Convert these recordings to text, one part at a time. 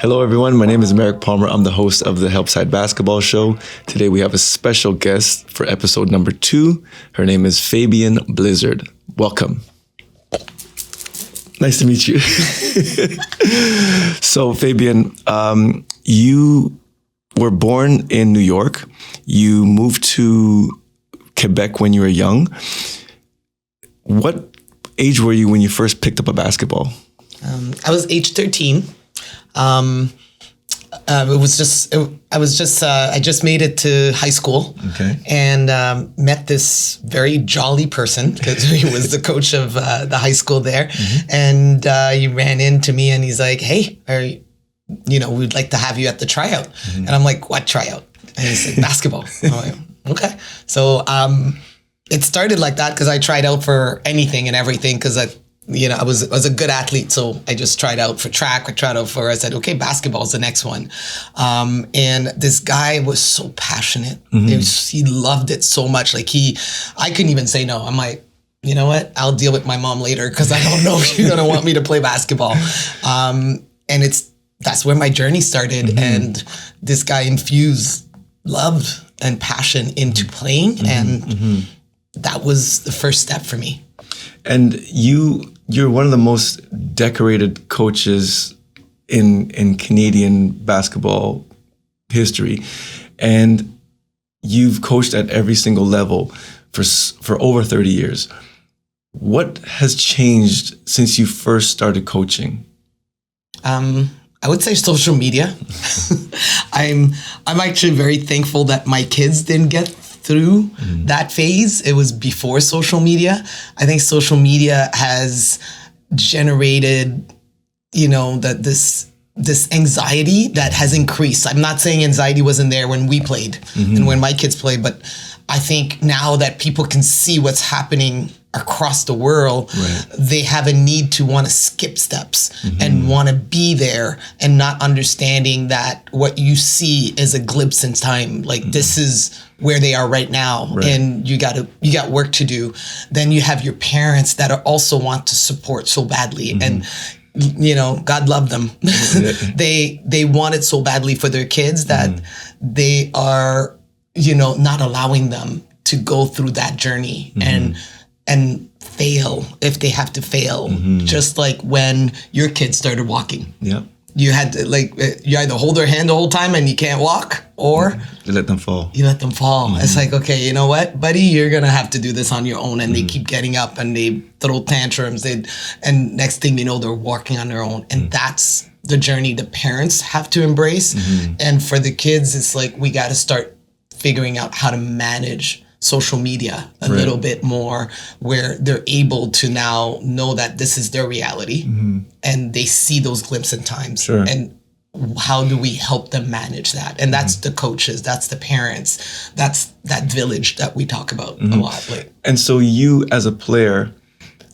Hello, everyone. My name is Merrick Palmer. I'm the host of the Helpside Basketball Show. Today, we have a special guest for episode number 2. Her name is Fabienne Blizzard. Welcome. Nice to meet you. So, Fabienne, you were born in New York. You moved to Quebec when you were young. What age were you when you first picked up a basketball? I was age 13. I just made it to high school, and met this very jolly person because he was the coach of the high school there. And he ran into me and he's like, "Hey, we'd like to have you at the tryout." And I'm like, "What tryout?" And he's like, "Basketball." I'm like, "Okay." So it started like that because I tried out for anything and everything because I was a good athlete, so I just tried out for track. I said, okay, basketball's the next one. And this guy was so passionate. He loved it so much. I couldn't even say no. I'm like, you know what? I'll deal with my mom later because I don't know if you're going to want me to play basketball. And that's where my journey started. And this guy infused love and passion into playing. And that was the first step for me. And you're one of the most decorated coaches in Canadian basketball history, and you've coached at every single level for over 30 years. What has changed since you first started coaching? I would say social media. I'm actually very thankful that my kids didn't get through that phase. It was before social media. I think social media has generated, this anxiety that has increased. I'm not saying anxiety wasn't there when we played and when my kids played, but I think now that people can see what's happening across the world, they have a need to want to skip steps and want to be there and not understanding that what you see is a glimpse in time. This is where they are right now, and you got work to do. Then you have your parents that also want to support so badly, and God love them. They want it so badly for their kids that they are not allowing them to go through that journey and fail if they have to fail. Just like when your kids started walking. You had to you either hold their hand the whole time and you can't walk, or you let them fall. It's like, okay, you know what, buddy, you're gonna have to do this on your own. And they keep getting up and they throw tantrums. And next thing you know, they're walking on their own. And that's the journey the parents have to embrace. And for the kids, it's like we got to start figuring out how to manage social media a little bit more, where they're able to now know that this is their reality and they see those glimpses in times. And how do we help them manage that? And that's the coaches, that's the parents, that's that village that we talk about a lot. And so you as a player,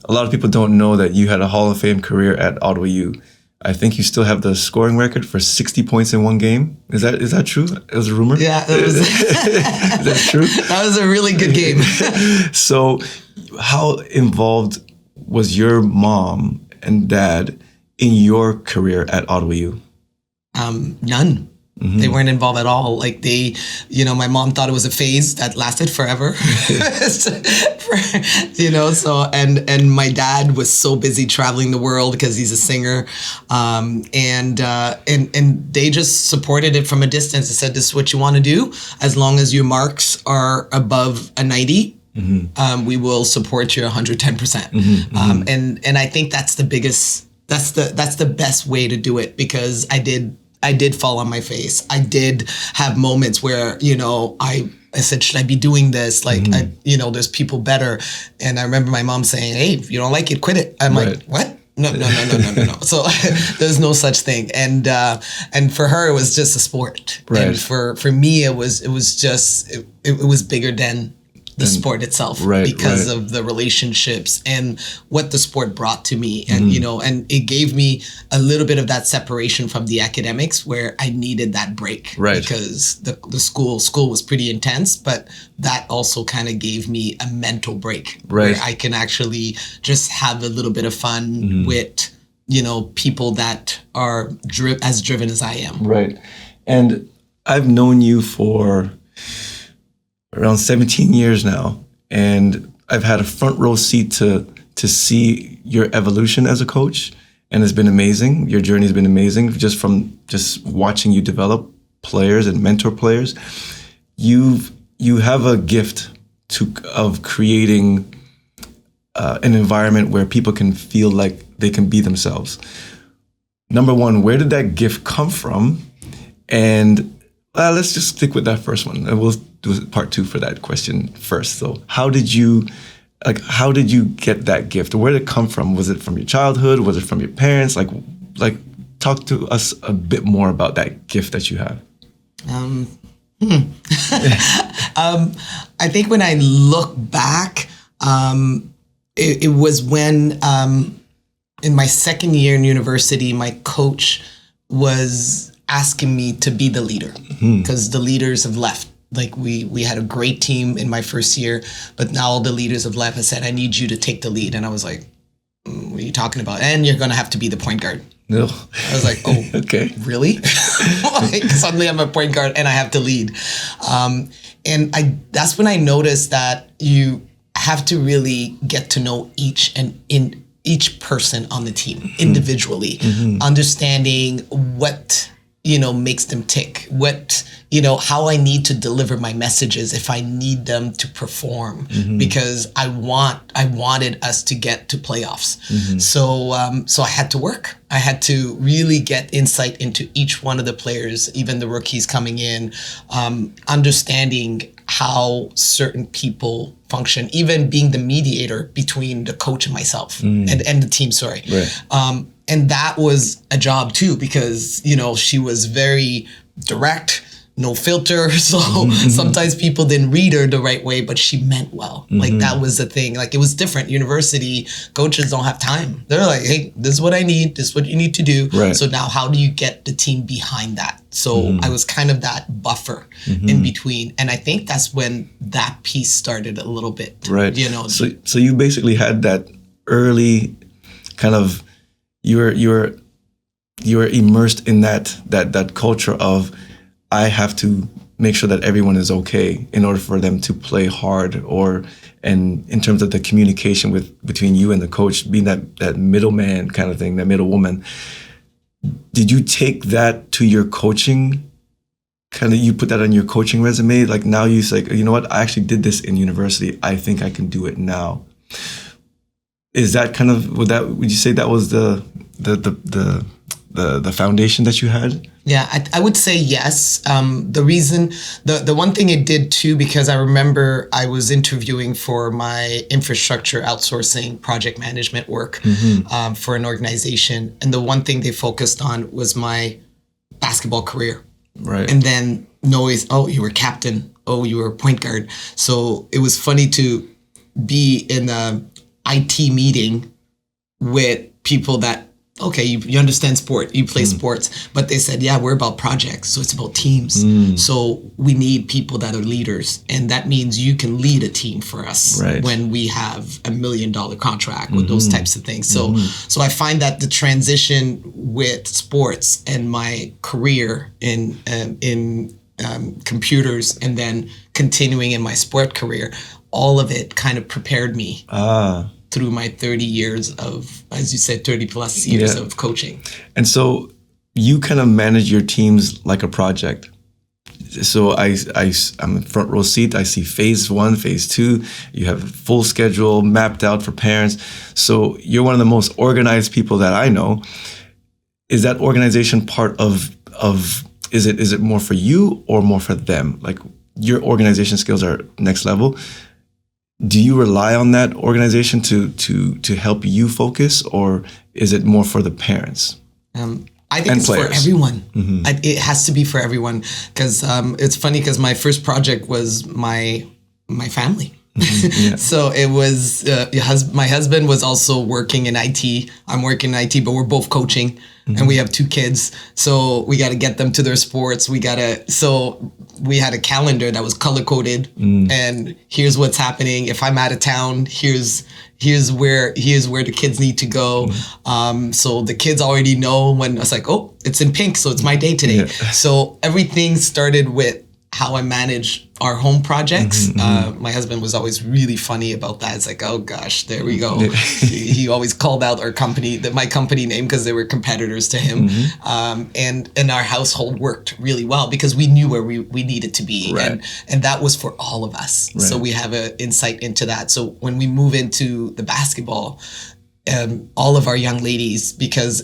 a lot of people don't know that you had a Hall of Fame career at Ottawa U. I think you still have the scoring record for 60 points in one game. Is that true? It was a rumor? Yeah, it was. Is that true? That was a really good game. So how involved was your mom and dad in your career at Ottawa U? None. They weren't involved at all. My mom thought it was a phase that lasted forever. And my dad was so busy traveling the world because he's a singer. And they just supported it from a distance. They said, this is what you want to do. As long as your marks are above a 90, we will support you 110%. And I think that's the biggest, that's the best way to do it, because I did fall on my face. I did have moments where, I said, should I be doing this? There's people better. And I remember my mom saying, hey, if you don't like it, quit it. I'm like, what? No. So there's no such thing. And for her, it was just a sport. And for me, it was bigger than the sport itself, because of the relationships and what the sport brought to me. And, and it gave me a little bit of that separation from the academics, where I needed that break, because the school was pretty intense, but that also kind of gave me a mental break, where I can actually just have a little bit of fun with people that are as driven as I am. Right. And I've known you for around 17 years now, and I've had a front row seat to see your evolution as a coach, and it's been amazing. Your journey has been amazing just watching you develop players and mentor players. You have a gift of creating an environment where people can feel like they can be themselves. Number one, where did that gift come from? And let's just stick with that first one, and we'll do part two for that question first. So how did you get that gift? Where did it come from? Was it from your childhood? Was it from your parents? Like talk to us a bit more about that gift that you have. I think when I look back, it was when in my second year in university, my coach was asking me to be the leader because the leaders have left. Like we had a great team in my first year, but now all the leaders have left. I said, I need you to take the lead. And I was like, what are you talking about? And you're going to have to be the point guard. No. I was like, oh, okay. Really? Like, suddenly I'm a point guard and I have to lead. And that's when I noticed that you have to really get to know each person on the team individually, understanding what makes them tick, how I need to deliver my messages if I need them to perform, because I wanted us to get to playoffs. So I had to work. I had to really get insight into each one of the players, even the rookies coming in, understanding how certain people function, even being the mediator between the coach and myself and the team, sorry. Right. And that was a job too, because, she was very direct, no filter. So sometimes people didn't read her the right way, but she meant well. Like that was the thing. Like it was different. University coaches don't have time. They're like, hey, this is what I need. This is what you need to do. Right. So now how do you get the team behind that? So I was kind of that buffer in between. And I think that's when that piece started a little bit. Right. So you basically had that early kind of, you were immersed in that culture of, I have to make sure that everyone is okay in order for them to play hard, and in terms of the communication between you and the coach, being that middleman kind of thing, that middlewoman. Did you take that to your coaching? You put that on your coaching resume? Like now you say, you know what, I actually did this in university. I think I can do it now. Is that kind of, would you say that was the foundation that you had? Yeah, I would say yes. The reason, the one thing it did too, because I remember I was interviewing for my infrastructure outsourcing project management work for an organization. And the one thing they focused on was my basketball career. Right. And then always, oh, you were captain. Oh, you were a point guard. So it was funny to be in a IT meeting with people that, okay, you understand sport, you play sports, but they said, yeah, we're about projects, so it's about teams. So we need people that are leaders, and that means you can lead a team for us when we have $1 million contract with those types of things. So I find that the transition with sports and my career in computers, and then continuing in my sport career, all of it kind of prepared me through my 30 years of, as you said, 30 plus years of coaching. And so you kind of manage your teams like a project. So I'm in front row seat. I see phase 1, phase 2. You have a full schedule mapped out for parents. So you're one of the most organized people that I know. Is that organization part of is it more for you or more for them? Like your organization skills are next level. Do you rely on that organization to help you focus, or is it more for the parents? I think it's players. For everyone. It has to be for everyone, because it's funny because my first project was my family. Yeah. So it was, my husband was also working in IT. I'm working in IT, but we're both coaching and we have 2 kids. So we got to get them to their sports. So we had a calendar that was color coded and here's what's happening. If I'm out of town, here's where the kids need to go. So the kids already know when I was like, oh, it's in pink. So it's my day today. Yeah. So everything started with how I manage our home projects. My husband was always really funny about that. It's like, oh gosh, there we go. He always called out our company, my company name, because they were competitors to him. And our household worked really well because we knew where we needed to be. Right. And that was for all of us. Right. So we have an insight into that. So when we move into the basketball, all of our young ladies, because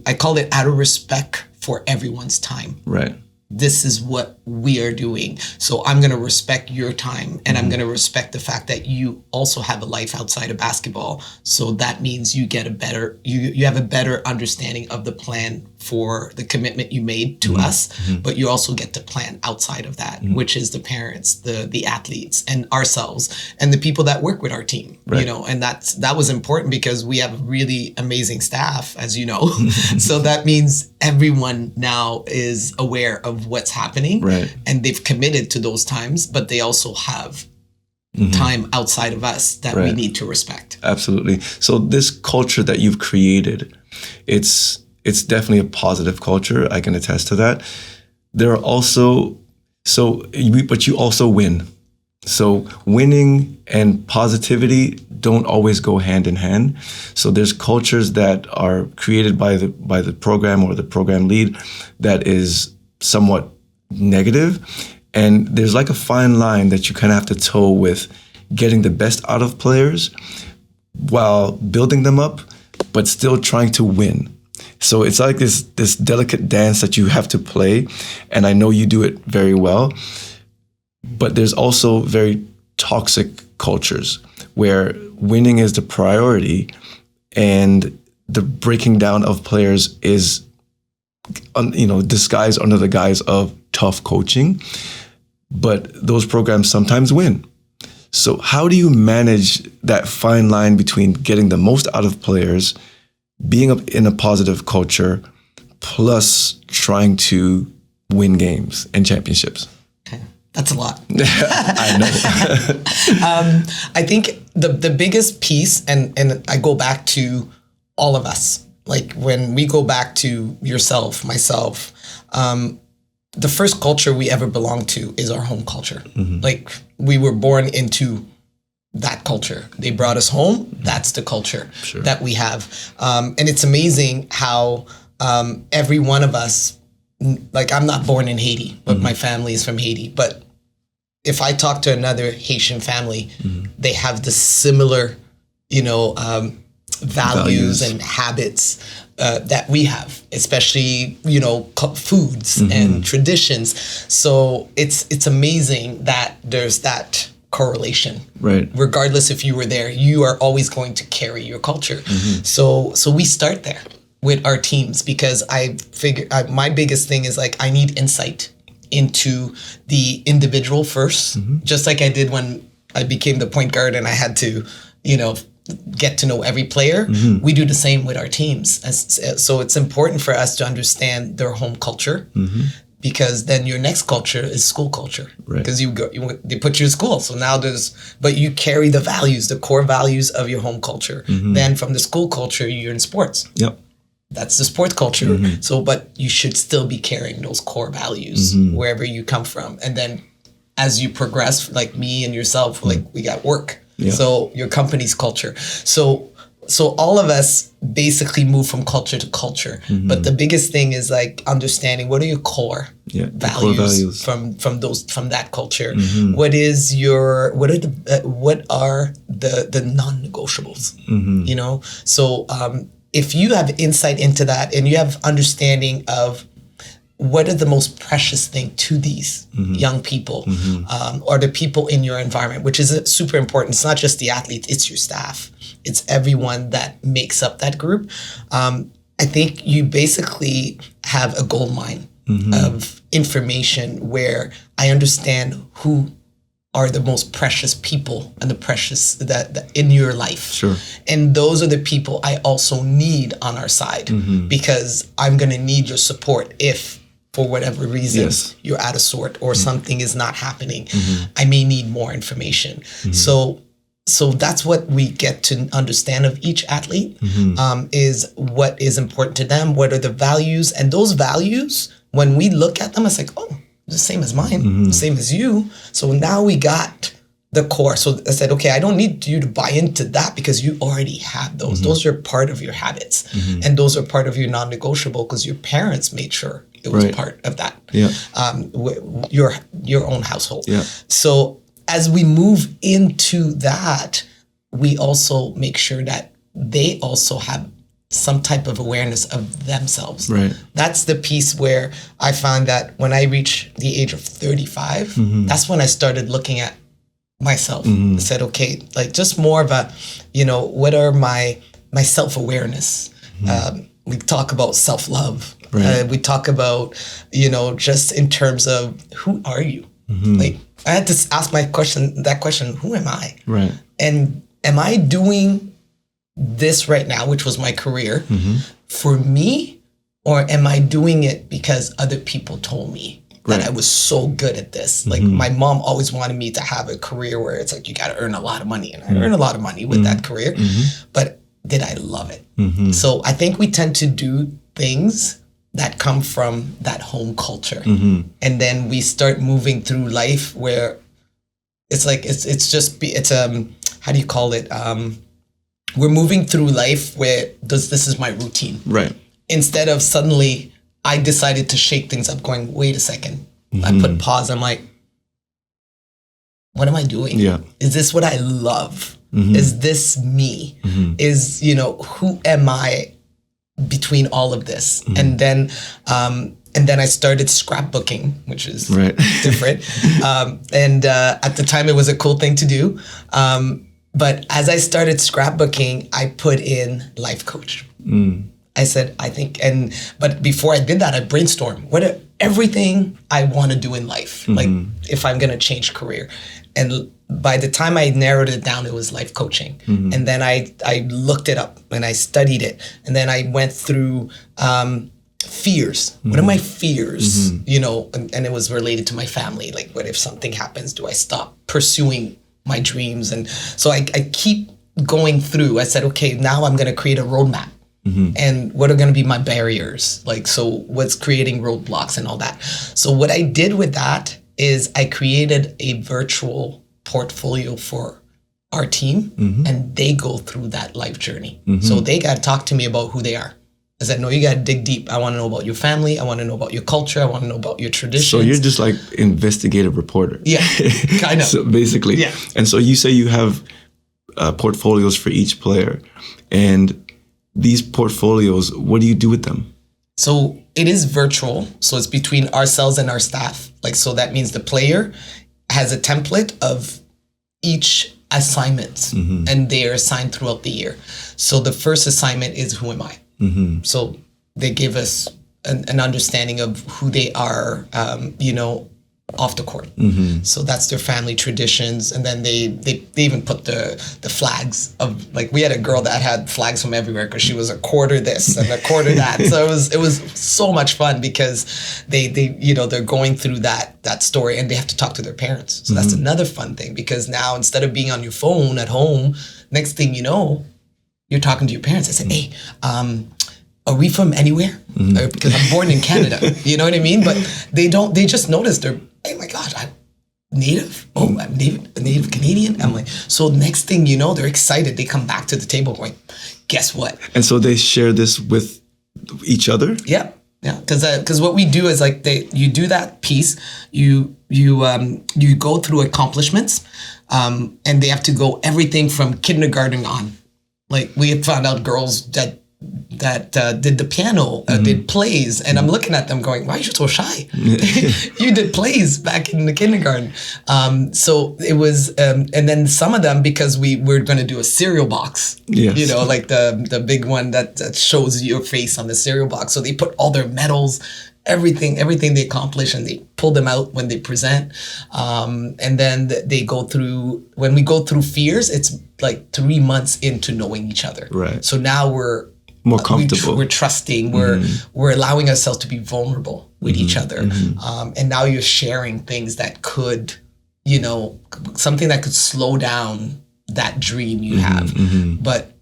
I call it out of respect for everyone's time. Right. This is what we are doing. So I'm going to respect your time and I'm going to respect the fact that you also have a life outside of basketball. So that means you get you have a better understanding of the plan for the commitment you made to us, but you also get to plan outside of that, which is the parents, the athletes and ourselves and the people that work with our team, Right. and that was important because we have really amazing staff, as you know. So that means everyone now is aware of what's happening, Right. and they've committed to those times, but they also have time outside of us that we Right. need to respect. Absolutely. So this culture that you've created, it's definitely a positive culture. I can attest to that. There are also, but you also win. So winning and positivity don't always go hand in hand. So there's cultures that are created by the program or the program lead that is somewhat negative. And there's like a fine line that you kind of have to toe with getting the best out of players while building them up, but still trying to win. So it's like this delicate dance that you have to play. And I know you do it very well. But there's also very toxic cultures where winning is the priority and the breaking down of players is, disguised under the guise of tough coaching. But those programs sometimes win. So how do you manage that fine line between getting the most out of players, being in a positive culture, plus trying to win games and championships? Okay. That's a lot. I know. I think the biggest piece, and I go back to all of us, like when we go back to yourself, myself, the first culture we ever belonged to is our home culture. Like we were born into that culture. They brought us home. That's the culture that we have. And it's amazing how every one of us, like I'm not born in Haiti, but my family is from Haiti. But if I talk to another Haitian family, they have the similar, values and habits that we have, especially, foods and traditions. So it's amazing that there's that correlation. Right. Regardless if you were there, you are always going to carry your culture. So we start there with our teams because I figure my biggest thing is like I need insight into the individual first, just like I did when I became the point guard and I had to, get to know every player. We do the same with our teams. So it's important for us to understand their home culture because then your next culture is school culture. Right. Because they put you in school. So now but you carry the values, the core values of your home culture. Then from the school culture, you're in sports. Yep. That's the sport culture. So, but you should still be carrying those core values wherever you come from. And then as you progress, like me and yourself, like we got work. Yeah. So your company's culture. So all of us basically move from culture to culture. But the biggest thing is like understanding what are your core values from that culture. What are the non-negotiables? So if you have insight into that and you have understanding of what are the most precious thing to these young people or the people in your environment, which is super important. It's not just the athletes, it's your staff. It's everyone that makes up that group. I think you basically have a gold mine of information where I understand who are the most precious people and the precious that in your life. Sure. And those are the people I also need on our side, because I'm going to need your support if for whatever reason you're out of sort or something is not happening. I may need more information. So that's what we get to understand of each athlete, is what is important to them, what are the values, and those values, when we look at them, it's like, oh, the same as mine, the same as you. So now we got the core. So I said, okay, I don't need you to buy into that because you already have those. Those are part of your habits, and those are part of your non-negotiable because your parents made sure it was part of that. Your own household. So as we move into that, we also make sure that they also have some type of awareness of themselves. Right. That's the piece where I found that when I reached the age of 35, that's when I started looking at myself. I said, okay, like just more of a, what are my self-awareness? We talk about self-love. Right. We talk about, just in terms of who are you? Like I had to ask that question, who am I? Right. And am I doing this right now, which was my career, for me, or am I doing it because other people told me that I was so good at this? Like my mom always wanted me to have a career where it's like, you got to earn a lot of money. And I earned a lot of money with that career, but did I love it? So I think we tend to do things that come from that home culture. And then we start moving through life where it's like, how do you call it? We're moving through life where this is my routine. Right. Instead of suddenly I decided to shake things up going, wait a second. I put pause. I'm like, what am I doing? Yeah. Is this what I love? Is this me? Is, who am I between all of this? And then I started scrapbooking, which is different. And at the time it was a cool thing to do. But as I started scrapbooking, I put in life coach. I said, but before I did that, I brainstormed everything I want to do in life, like if I'm going to change career. And by the time I narrowed it down, it was life coaching. And then I looked it up and I studied it. And then I went through fears. What are my fears? And it was related to my family. Like, what if something happens? Do I stop pursuing my dreams? And so I keep going through. I said, okay, now I'm going to create a roadmap. And what are going to be my barriers? Like, so what's creating roadblocks and all that? So what I did with that is I created a virtual portfolio for our team, and they go through that life journey. So they got to talk to me about who they are. I said, no, you got to dig deep. I want to know about your family. I want to know about your culture. I want to know about your traditions. So you're just like investigative reporter. Yeah, kind of. So basically. Yeah. And so you say you have portfolios for each player. And these portfolios, what do you do with them? So it is virtual. So it's between ourselves and our staff. Like, so that means the player has a template of each assignment, and they are assigned throughout the year. So the first assignment is, who am I? So they give us an understanding of who they are, off the court. So that's their family traditions. And then they even put the flags of, like, we had a girl that had flags from everywhere because she was a quarter this and a quarter that. So it was so much fun because they're going through that story, and they have to talk to their parents. So that's another fun thing, because now instead of being on your phone at home, next thing you know, you're talking to your parents. I said, hey, are we from anywhere? Because I'm born in Canada. You know what I mean? But they just notice oh my gosh, I'm native. Oh, I'm native Canadian. I'm like, so next thing you know, they're excited. They come back to the table going, guess what? And so they share this with each other? Yeah. Yeah. Because what we do is, like, you do that piece, you go through accomplishments, and they have to go everything from kindergarten on. Like, we had found out girls that did the piano, did plays, and I'm looking at them going, why are you so shy? You did plays back in the kindergarten. So it was, and then some of them, because we're going to do a cereal box, like the big one that shows your face on the cereal box. So they put all their medals everything they accomplish, and they pull them out when they present. And then they go through, when we go through fears, it's like 3 months into knowing each other. Right. So now we're more comfortable. We're trusting. We're allowing ourselves to be vulnerable with each other. And now you're sharing things that could, something that could slow down that dream you have. But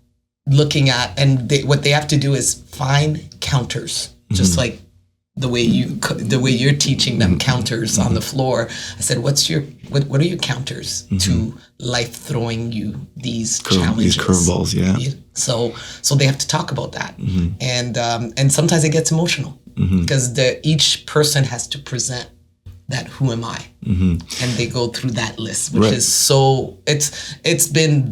looking at, and what they have to do is find counters, just like the way you're teaching them counters on the floor. I said, what are your counters to life throwing you these challenges? These curveballs, yeah. So they have to talk about that. And sometimes it gets emotional because each person has to present that, who am I? And they go through that list, which is so, it's been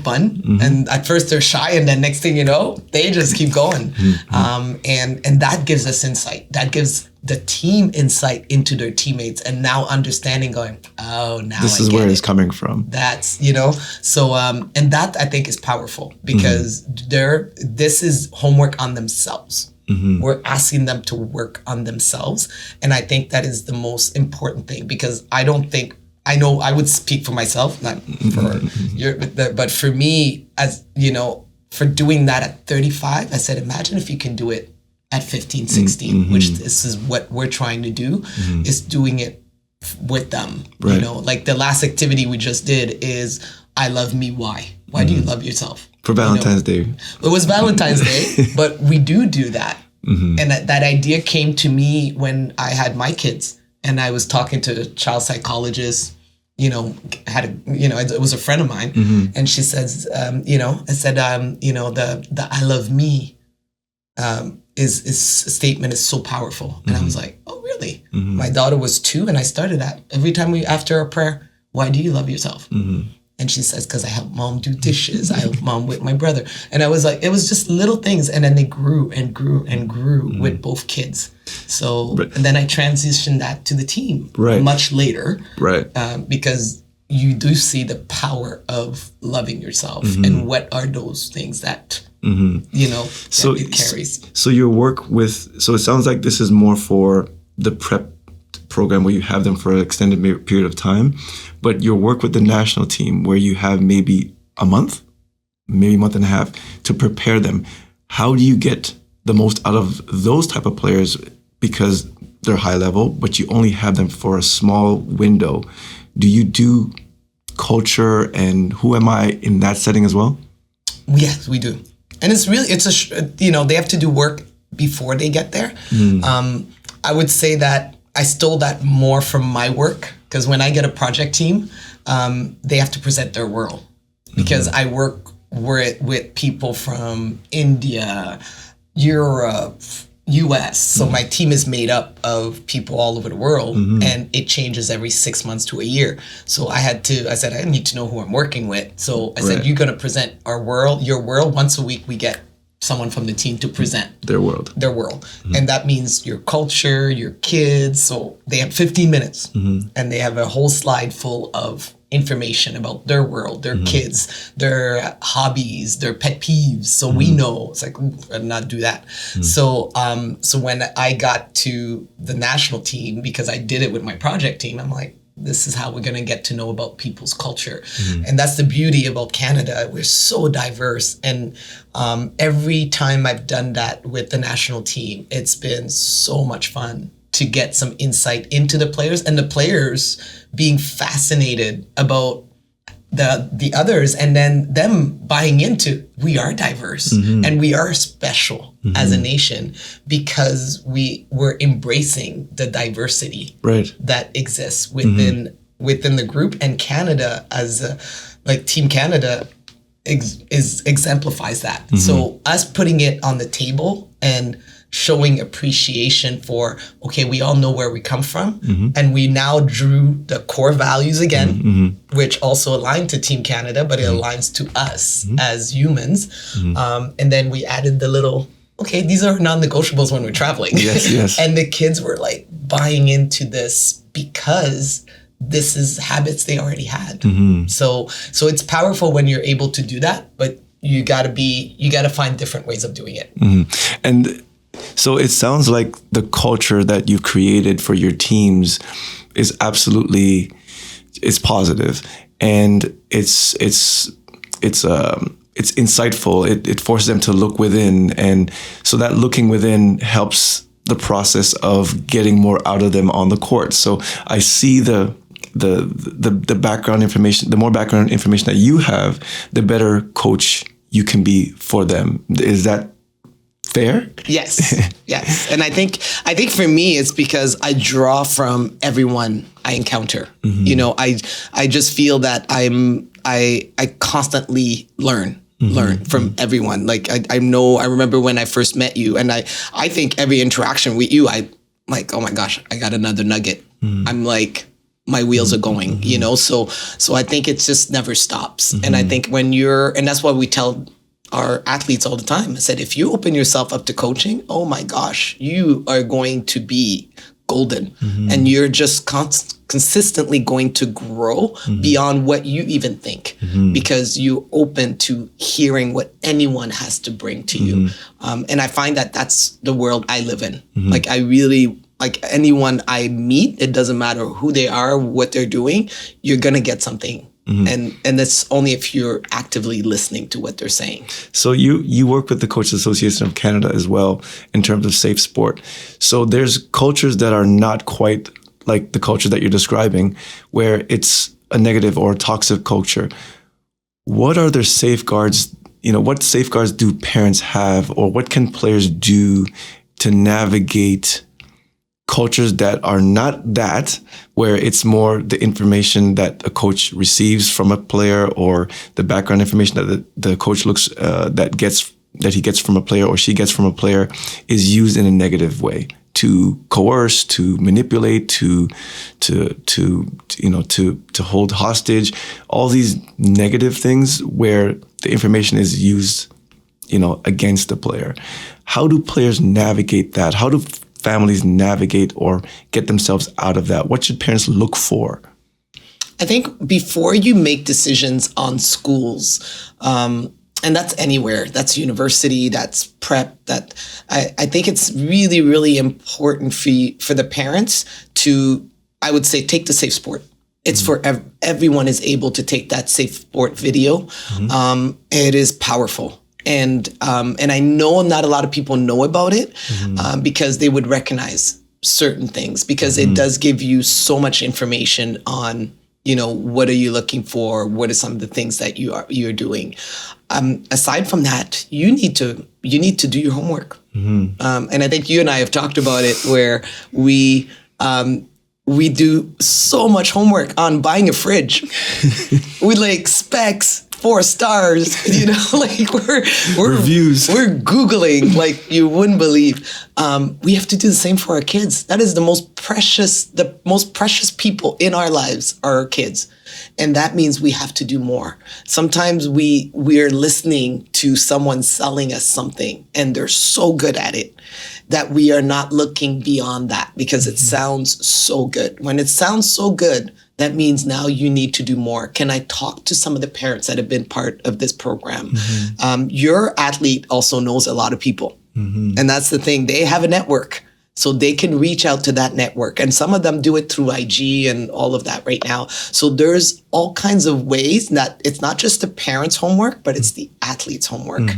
fun. And at first they're shy, and then next thing you know, they just keep going. And that gives us insight. That gives the team insight into their teammates, and now understanding, going, oh, now this is where it's coming from. That's, so, and that I think is powerful, because this is homework on themselves. We're asking them to work on themselves. And I think that is the most important thing, because I know I would speak for myself, not for but for me, as for doing that at 35, I said, imagine if you can do it at 15, 16, which this is what we're trying to do, is doing it with them. Right. Like the last activity we just did is, I love me. Why? Why do you love yourself? For Valentine's Day. It was Valentine's Day, but we do that. And that idea came to me when I had my kids, and I was talking to a child psychologist, it was a friend of mine. And she says, I said, the I love me is statement is so powerful. And I was like, oh, really? My daughter was 2, and I started that every time after a prayer, why do you love yourself? And she says, because I help mom do dishes. I help mom with my brother. And I was like, it was just little things. And then they grew and grew and grew with both kids. So, and then I transitioned that to the team much later. Right. Because you do see the power of loving yourself. And what are those things that, that it carries. So your work with, so it sounds like this is more for the prep program where you have them for an extended period of time, but your work with the national team where you have maybe a month, maybe a month and a half to prepare them. How do you get the most out of those type of players, because they're high level, but you only have them for a small window? Do you do culture and who am I in that setting as well? Yes, we do. And it's really, they have to do work before they get there. I would say that I stole that more from my work, because when I get a project team, they have to present their world, because I work with people from India, Europe, US. So my team is made up of people all over the world, and it changes every 6 months to a year. So I said, I need to know who I'm working with. So I said, you're going to present your world. Once a week, we get someone from the team to present their world. And that means your culture, your kids. So they have 15 minutes and they have a whole slide full of information about their world, their kids, their hobbies, their pet peeves. So we know, it's like, I'd not do that. So when I got to the national team, because I did it with my project team, I'm like, this is how we're going to get to know about people's culture. And that's the beauty about Canada. We're so diverse. And every time I've done that with the national team, it's been so much fun to get some insight into the players, and the players being fascinated about the others, and then them buying into, we are diverse and we are special as a nation, because we're embracing the diversity that exists within the group. And Canada, as Team Canada exemplifies that. So us putting it on the table and showing appreciation for, okay, we all know where we come from, and we now drew the core values again, which also align to Team Canada, but it aligns to us as humans. And then we added the little, okay, these are non-negotiables when we're traveling. Yes. And the kids were like buying into this because this is habits they already had. So it's powerful when you're able to do that, but you gotta find different ways of doing it. And So it sounds like the culture that you've created for your teams is absolutely, it's positive, and it's insightful. It forces them to look within, and so that looking within helps the process of getting more out of them on the court. So I see the background information. The more background information that you have, the better coach you can be for them. Is that fair? Yes. Yes. And I think for me, it's because I draw from everyone I encounter. Mm-hmm. You know, I just feel that I constantly learn from everyone. Like I remember when I first met you, and I think every interaction with you, I like, oh my gosh, I got another nugget. Mm-hmm. I'm like, my wheels are going, you know? So I think it just never stops. And I think and that's why we tell our athletes all the time. I said, if you open yourself up to coaching, oh my gosh, you are going to be golden, and you're just consistently going to grow beyond what you even think, because you're open to hearing what anyone has to bring to you. And I find that that's the world I live in. Like I really, like anyone I meet, it doesn't matter who they are, what they're doing, you're going to get something. And that's only if you're actively listening to what they're saying. So you work with the Coaches Association of Canada as well in terms of safe sport. So there's cultures that are not quite like the culture that you're describing, where it's a negative or a toxic culture. What are their safeguards? You know, what safeguards do parents have, or what can players do to navigate cultures that are not that, where it's more the information that a coach receives from a player, or the background information that the coach looks that he gets from a player or she gets from a player is used in a negative way to coerce, to manipulate, to hold hostage, all these negative things where the information is used, against the player. How do players navigate that? How do families navigate or get themselves out of that? What should parents look for? I think before you make decisions on schools, and that's anywhere, that's university, that's prep, that I think it's really, really important for the parents to, I would say, take the safe sport. It's for everyone is able to take that safe sport video. It is powerful. And I know not a lot of people know about it because they would recognize certain things, because it does give you so much information on, what are you looking for? What are some of the things that you're doing? Aside from that, you need to do your homework. And I think you and I have talked about it, where we do so much homework on buying a fridge. We like specs, 4 stars, like we're reviews. We're Googling like you wouldn't believe. We have to do the same for our kids. That is the most precious people in our lives are our kids. And that means we have to do more. Sometimes we're listening to someone selling us something, and they're so good at it that we are not looking beyond that, because it sounds so good. When it sounds so good, that means now you need to do more. Can I talk to some of the parents that have been part of this program? Your athlete also knows a lot of people. And that's the thing. They have a network, so they can reach out to that network. And some of them do it through IG and all of that right now. So there's all kinds of ways that it's not just the parents' homework, but it's the athlete's homework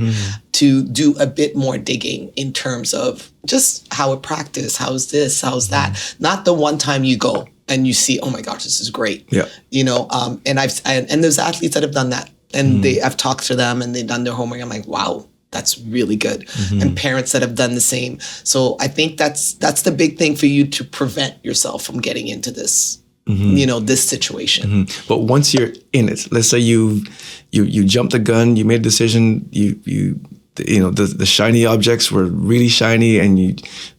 to do a bit more digging in terms of just how it practice, how's this, how's that. Not the one time you go and you see, oh my gosh, this is great. Yeah. And there's athletes that have done that, and I've talked to them and they've done their homework. I'm like, wow, that's really good. And parents that have done the same. So I think that's the big thing for you to prevent yourself from getting into this, this situation. But once you're in it, let's say you jumped the gun, you made a decision, the shiny objects were really shiny, and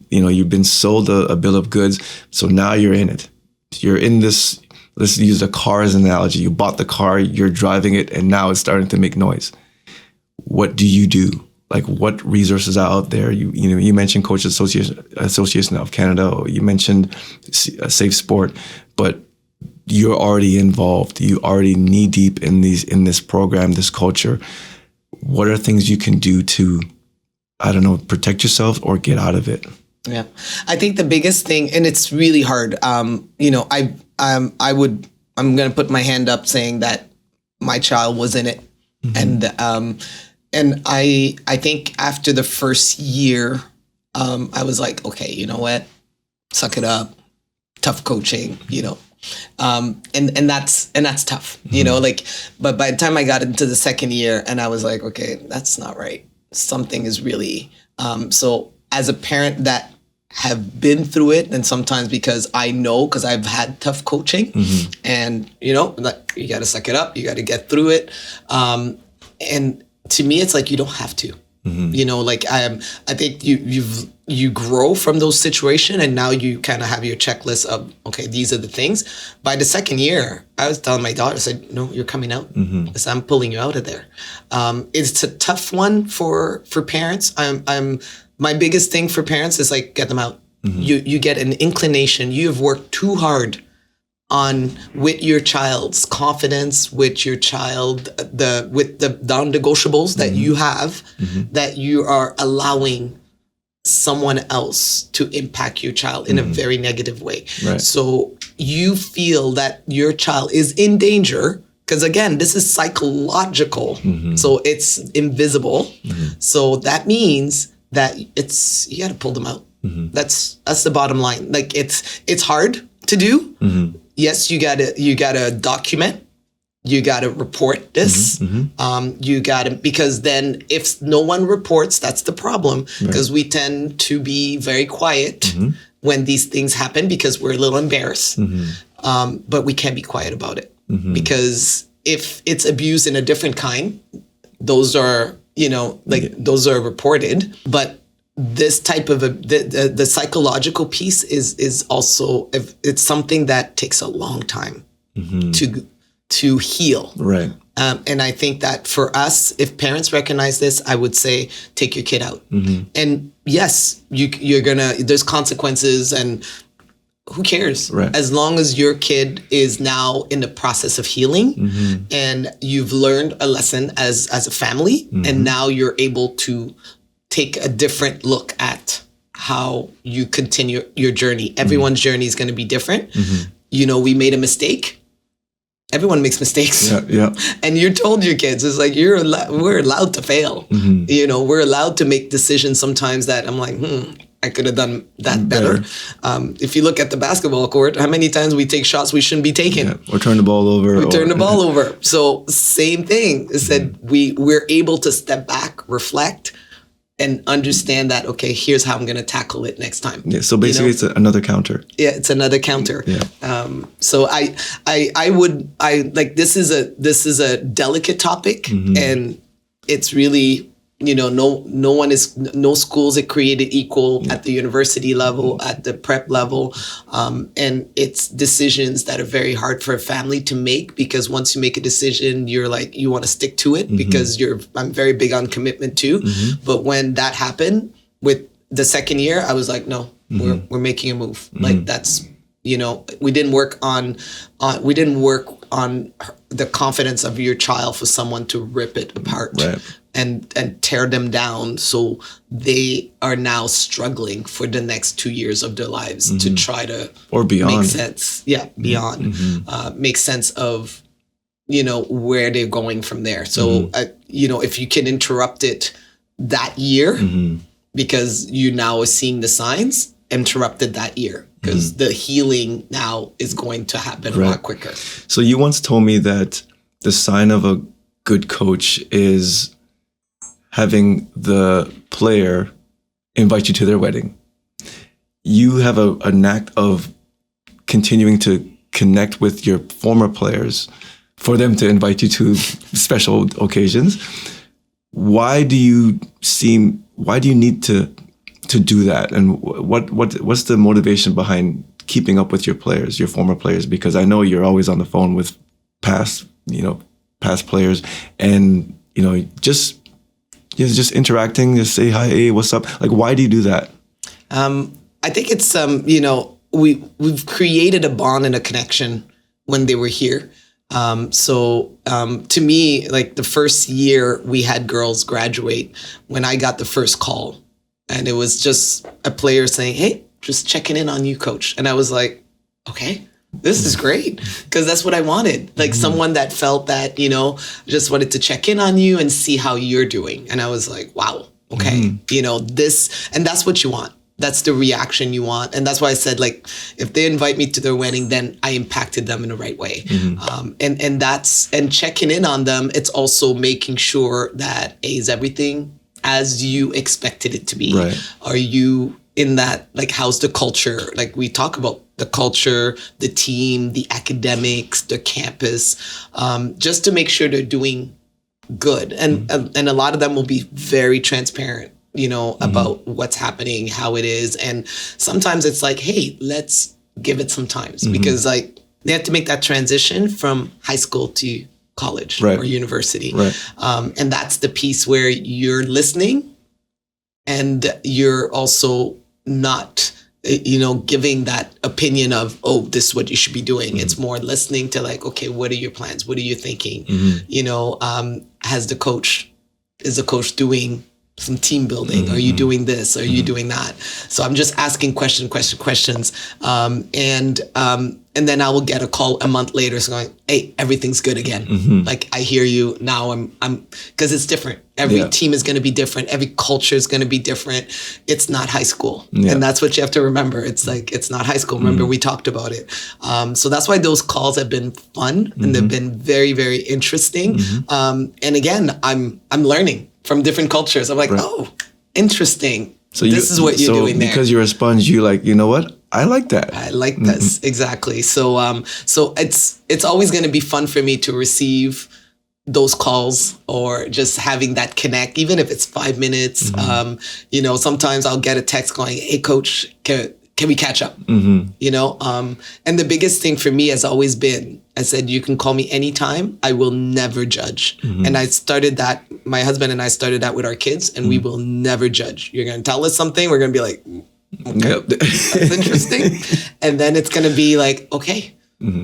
you've been sold a bill of goods. So now you're in it. You're in this, let's use a car as an analogy. You bought the car, you're driving it, and now it's starting to make noise. What do you do? Like, what resources are out there? You mentioned Coaches Association of Canada, or you mentioned Safe Sport, but you're already involved. You already knee deep in this program, this culture. What are things you can do to I don't know, protect yourself or get out of it? Yeah, I think the biggest thing, and it's really hard. You know, I'm going to put my hand up saying that my child was in it, and I think after the first year, I was like, okay, you know what, suck it up, tough coaching, you know, and that's tough, you know, like, but by the time I got into the second year, and I was like, okay, that's not right. Something is really, so as a parent that have been through it, and sometimes because I know, because I've had tough coaching, and you know, like, you got to suck it up, you got to get through it, and to me, it's like you don't have to. You know, like I think you grow from those situations, and now you kind of have your checklist of, okay, these are the things. By the second year, I was telling my daughter, I said, no, you're coming out. I said, I'm pulling you out of there. It's a tough one for parents. My biggest thing for parents is like, get them out. You get an inclination. You have worked too hard with your child's confidence, with your child, with the non-negotiables that you have, that you are allowing someone else to impact your child in a very negative way. Right. So you feel that your child is in danger, because again, this is psychological, so it's invisible. So that means that you got to pull them out. That's the bottom line. Like it's hard to do. Yes, you gotta document. You gotta report this. You gotta, because then if no one reports, that's the problem. Because we tend to be very quiet when these things happen because we're a little embarrassed. But we can't be quiet about it, because if it's abuse in a different kind, those are, you know, like those are reported. But this type of the psychological piece is also, it's something that takes a long time to heal. Right. And I think that for us, if parents recognize this, I would say take your kid out. And yes, there's consequences, and who cares? Right. As long as your kid is now in the process of healing, and you've learned a lesson as a family, and now you're able to take a different look at how you continue your journey. Everyone's journey is going to be different. You know, we made a mistake. Everyone makes mistakes. Yeah. And you're told your kids, it's like, we're allowed to fail. You know, we're allowed to make decisions sometimes that I'm like, I could have done that better. If you look at the basketball court, how many times we take shots we shouldn't be taking? Yeah. Or turn the ball over. Turn the ball over. So same thing. It said we're able to step back, reflect, and understand that, okay, here's how I'm going to tackle it next time. Yeah. So basically, you know? It's another counter. Yeah, it's another counter. Yeah. So I like, this is a delicate topic, and it's really, you know, no schools are created equal at the university level, at the prep level, and it's decisions that are very hard for a family to make, because once you make a decision, you're like, you want to stick to it, because I'm very big on commitment too. But when that happened with the second year, I was like, no, we're making a move. Like, that's, you know, we didn't work on the confidence of your child for someone to rip it apart. Right. And tear them down, so they are now struggling for the next 2 years of their lives to try to, or beyond, make sense. Yeah, beyond, make sense of, you know, where they're going from there. So, you know, if you can interrupt it that year, because you now are seeing the signs, interrupted that year, because the healing now is going to happen a lot quicker. So you once told me that the sign of a good coach is having the player invite you to their wedding. You have a knack of continuing to connect with your former players for them to invite you to special occasions. Why do you need to do that? And what's the motivation behind keeping up with your players, your former players? Because I know you're always on the phone with past players, and, you know, just interacting, just say hi, hey, what's up? Like, why do you do that? I think it's, you know, we've created a bond and a connection when they were here. To me, like the first year we had girls graduate when I got the first call, and it was just a player saying, "Hey, just checking in on you, coach." And I was like, okay, this is great, because that's what I wanted. Like someone that felt that, just wanted to check in on you and see how you're doing. And I was like, wow, okay, this, and that's what you want. That's the reaction you want. And that's why I said, like, if they invite me to their wedding, then I impacted them in the right way. And checking in on them, it's also making sure that is everything as you expected it to be. Right. Are you in that, like, how's the culture? Like, we talk about the culture, the team, the academics, the campus, just to make sure they're doing good. And a lot of them will be very transparent, about what's happening, how it is. And sometimes it's like, hey, let's give it some time, because like they have to make that transition from high school to college or university. Right. And that's the piece where you're listening and you're also not, giving that opinion of, oh, this is what you should be doing. It's more listening to like, okay, what are your plans? What are you thinking? Is the coach doing some team building? Are you doing this? Are you doing that? So I'm just asking questions. And then I will get a call a month later saying, hey, everything's good again. Like, I hear you now. I'm because it's different. Every team is going to be different. Every culture is going to be different. It's not high school. And that's what you have to remember. It's like, it's not high school. Remember, we talked about it. So that's why those calls have been fun and they've been very, very interesting. And again, I'm learning from different cultures. I'm like, oh, interesting. So this is what you're doing there. Because you're a sponge, you like, you know what? I like that. I like this. Exactly. So it's always going to be fun for me to receive those calls or just having that connect, even if it's 5 minutes. Sometimes I'll get a text going, hey, coach, can we catch up? And the biggest thing for me has always been, I said, you can call me anytime. I will never judge. And I started that, my husband and I started that with our kids, and we will never judge. You're going to tell us something, we're going to be like, okay, that's interesting. And then it's going to be like, okay,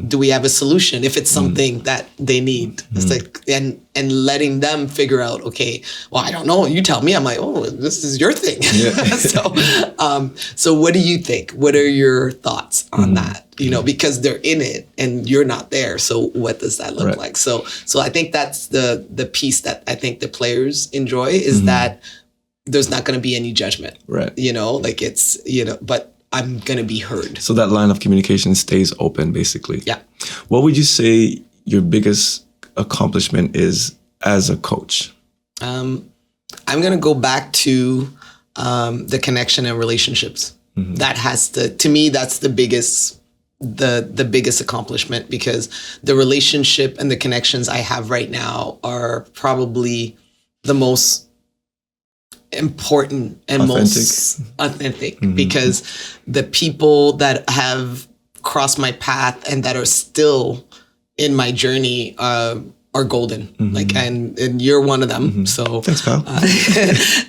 do we have a solution if it's something that they need? It's like, and letting them figure out, okay, well, I don't know, you tell me. I'm like, oh, this is your thing. So what do you think? What are your thoughts on that? Because they're in it and you're not there. So what does that look like? So I think that's the piece that I think the players enjoy, is that there's not going to be any judgment, right? Like it's, but I'm going to be heard. So that line of communication stays open, basically. Yeah. What would you say your biggest accomplishment is as a coach? I'm going to go back to the connection and relationships. That has to me, that's the biggest accomplishment, because the relationship and the connections I have right now are probably the most important and most authentic, because the people that have crossed my path and that are still in my journey are golden. Like, and you're one of them. So thanks, pal.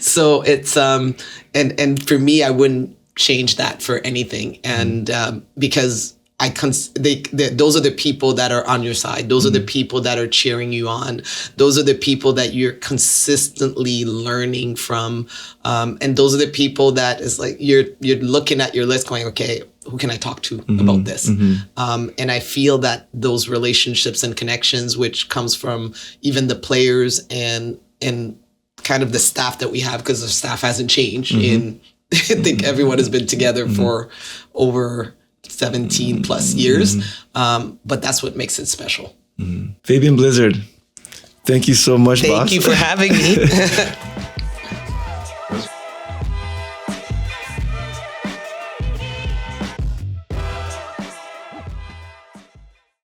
So it's and for me, I wouldn't change that for anything. And because those are the people that are on your side. Those are the people that are cheering you on. Those are the people that you're consistently learning from. And those are the people that is like, you're looking at your list going, okay, who can I talk to about this? And I feel that those relationships and connections, which comes from even the players and kind of the staff that we have, because the staff hasn't changed I think everyone has been together for over 17 plus years. But that's what makes it special. Fabienne Blizzard, thank you so much, boss. Thank you for having me.